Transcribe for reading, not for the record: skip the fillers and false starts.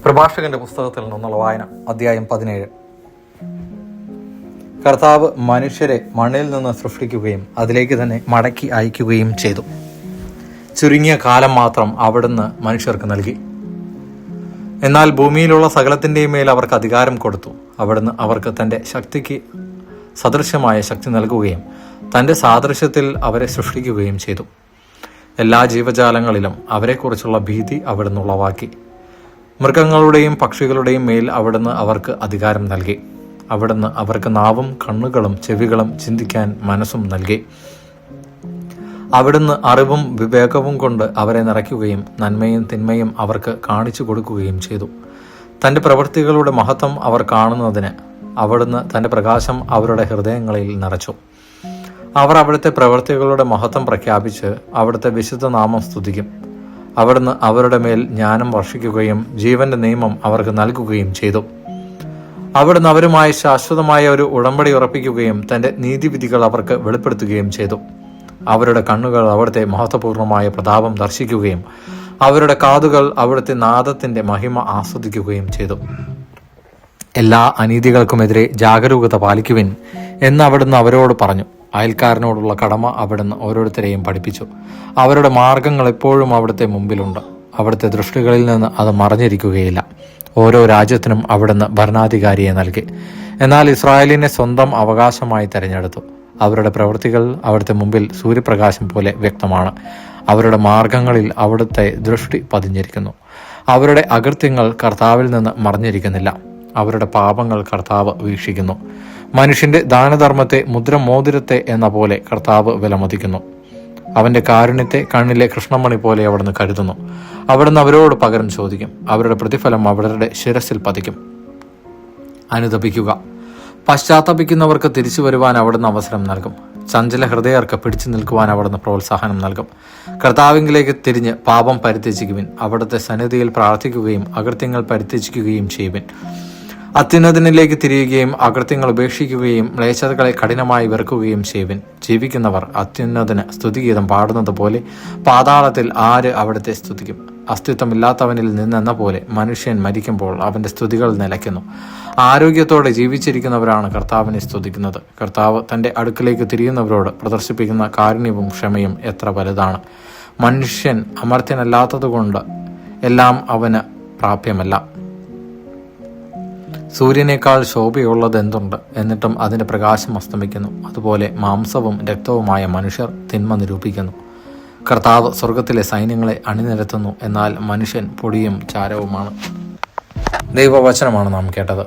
പ്രഭാഷകന്റെ പുസ്തകത്തിൽ നിന്നുള്ള വായന, അധ്യായം 17. കർത്താവ് മനുഷ്യരെ മണ്ണിൽ നിന്ന് സൃഷ്ടിക്കുകയും അതിലേക്ക് തന്നെ മടക്കി അയക്കുകയും ചെയ്തു. ചുരുങ്ങിയ കാലം മാത്രം അവിടുന്ന് മനുഷ്യർക്ക് നൽകി. എന്നാൽ ഭൂമിയിലുള്ള സകലത്തിൻ്റെയും മേൽ അവർക്ക് അധികാരം കൊടുത്തു. അവിടുന്ന് അവർക്ക് തൻ്റെ ശക്തിക്ക് സദൃശമായ ശക്തി നൽകുകയും തൻ്റെ സാദൃശ്യത്തിൽ അവരെ സൃഷ്ടിക്കുകയും ചെയ്തു. എല്ലാ ജീവജാലങ്ങളിലും അവരെക്കുറിച്ചുള്ള ഭീതി അവിടുന്ന് ഉളവാക്കി. മൃഗങ്ങളുടെയും പക്ഷികളുടെയും മേൽ അവിടുന്ന് അവർക്ക് അധികാരം നൽകി. അവിടുന്ന് അവർക്ക് നാവും കണ്ണുകളും ചെവികളും ചിന്തിക്കാൻ മനസ്സും നൽകി. അവിടുന്ന് അറിവും വിവേകവും കൊണ്ട് അവരെ നിറയ്ക്കുകയും നന്മയും തിന്മയും അവർക്ക് കാണിച്ചു കൊടുക്കുകയും ചെയ്തു. തൻ്റെ പ്രവൃത്തികളുടെ മഹത്വം അവർ കാണുന്നതിന് അവിടുന്ന് തൻ്റെ പ്രകാശം അവരുടെ ഹൃദയങ്ങളിൽ നിറച്ചു. അവർ അവിടുത്തെ പ്രവൃത്തികളുടെ മഹത്വം പ്രഖ്യാപിച്ച് അവിടുത്തെ വിശുദ്ധ നാമം സ്തുതിക്കും. അവിടുന്ന് അവരുടെ മേൽ ജ്ഞാനം വർഷിക്കുകയും ജീവന്റെ നിയമം അവർക്ക് നൽകുകയും ചെയ്തു. അവിടുന്ന് അവരുമായി ശാശ്വതമായ ഒരു ഉടമ്പടി ഉറപ്പിക്കുകയും തന്റെ നീതിവിധികൾ അവർക്ക് വെളിപ്പെടുത്തുകയും ചെയ്തു. അവരുടെ കണ്ണുകൾ അവിടുത്തെ മഹത്വപൂർണമായ പ്രതാപം ദർശിക്കുകയും അവരുടെ കാതുകൾ അവിടുത്തെ നാദത്തിന്റെ മഹിമ ആസ്വദിക്കുകയും ചെയ്തു. എല്ലാ അനീതികൾക്കുമെതിരെ ജാഗരൂകത പാലിക്കുവിൻ എന്ന് അവിടുന്ന് അവരോട് പറഞ്ഞു. അയൽക്കാരനോടുള്ള കടമ അവിടുന്ന് ഓരോരുത്തരെയും പഠിപ്പിച്ചു. അവരുടെ മാർഗങ്ങൾ എപ്പോഴും അവിടുത്തെ മുമ്പിലുണ്ട്. അവിടുത്തെ ദൃഷ്ടികളിൽ നിന്ന് അത് മറഞ്ഞിരിക്കുകയില്ല. ഓരോ രാജ്യത്തിനും അവിടുന്ന് ഭരണാധികാരിയെ നൽകി. എന്നാൽ ഇസ്രായേലിനെ സ്വന്തം അവകാശമായി തെരഞ്ഞെടുത്തു. അവരുടെ പ്രവൃത്തികൾ അവിടുത്തെ മുമ്പിൽ സൂര്യപ്രകാശം പോലെ വ്യക്തമാണ്. അവരുടെ മാർഗങ്ങളിൽ അവിടുത്തെ ദൃഷ്ടി പതിഞ്ഞിരിക്കുന്നു. അവരുടെ അകൃത്യങ്ങൾ കർത്താവിൽ നിന്ന് മറഞ്ഞിരിക്കുന്നില്ല. അവരുടെ പാപങ്ങൾ കർത്താവ് വീക്ഷിക്കുന്നു. മനുഷ്യന്റെ ദാനധർമ്മത്തെ മുദ്രമോതിരത്തെ എന്ന പോലെ കർത്താവ് വിലമതിക്കുന്നു. അവന്റെ കാരുണ്യത്തെ കണ്ണിലെ കൃഷ്ണമണി പോലെ അവിടുന്ന് കരുതുന്നു. അവിടുന്ന് അവരോട് പകരം ചോദിക്കും. അവരുടെ പ്രതിഫലം അവരുടെ ശിരസിൽ പതിക്കും. അനുതപിക്കുക. പശ്ചാത്തപിക്കുന്നവർക്ക് തിരിച്ചു വരുവാൻ അവിടുന്ന് അവസരം നൽകും. ചഞ്ചല ഹൃദയർക്ക് പിടിച്ചു നിൽക്കുവാൻ അവിടുന്ന് പ്രോത്സാഹനം നൽകും. കർത്താവിങ്കിലേക്ക് തിരിഞ്ഞ് പാപം പരിത്യജിക്കുവിൻ. അവിടുത്തെ സന്നിധിയിൽ പ്രാർത്ഥിക്കുകയും അകൃത്യങ്ങൾ പരിത്യജിക്കുകയും ചെയ്യുവിൻ. അത്യുന്നതനിലേക്ക് തിരിയുകയും അകൃത്യങ്ങൾ ഉപേക്ഷിക്കുകയും മ്ലേച്ഛതകളെ കഠിനമായി വെറുക്കുകയും ചെയ്യുവിൻ. ജീവിക്കുന്നവർ അത്യുന്നതന് സ്തുതിഗീതം പാടുന്നത് പോലെ പാതാളത്തിൽ ആര് അവിടുത്തെ സ്തുതിക്കും? അസ്തിത്വമില്ലാത്തവനിൽ നിന്നെന്ന പോലെ മനുഷ്യൻ മരിക്കുമ്പോൾ അവന്റെ സ്തുതികൾ നിലയ്ക്കുന്നു. ആരോഗ്യത്തോടെ ജീവിച്ചിരിക്കുന്നവരാണ് കർത്താവിനെ സ്തുതിക്കുന്നത്. കർത്താവ് തന്റെ അടുക്കിലേക്ക് തിരിയുന്നവരോട് പ്രദർശിപ്പിക്കുന്ന കാരുണ്യവും ക്ഷമയും എത്ര വലുതാണ്! മനുഷ്യൻ അമർത്യനല്ലാത്തതുകൊണ്ട് എല്ലാം അവന് പ്രാപ്യമല്ല. സൂര്യനേക്കാൾ ശോഭയുള്ളത് എന്തുണ്ട്? എന്നിട്ടും അതിന്റെ പ്രകാശം അസ്തമിക്കുന്നു. അതുപോലെ മാംസവും രക്തവുമായ മനുഷ്യർ തിന്മ നിരൂപിക്കുന്നു. കർത്താവ് സ്വർഗത്തിലെ സൈന്യങ്ങളെ അണിനിരത്തുന്നു. എന്നാൽ മനുഷ്യൻ പൊടിയും ചാരവുമാണ്. ദൈവവചനമാണ് നാം കേട്ടത്.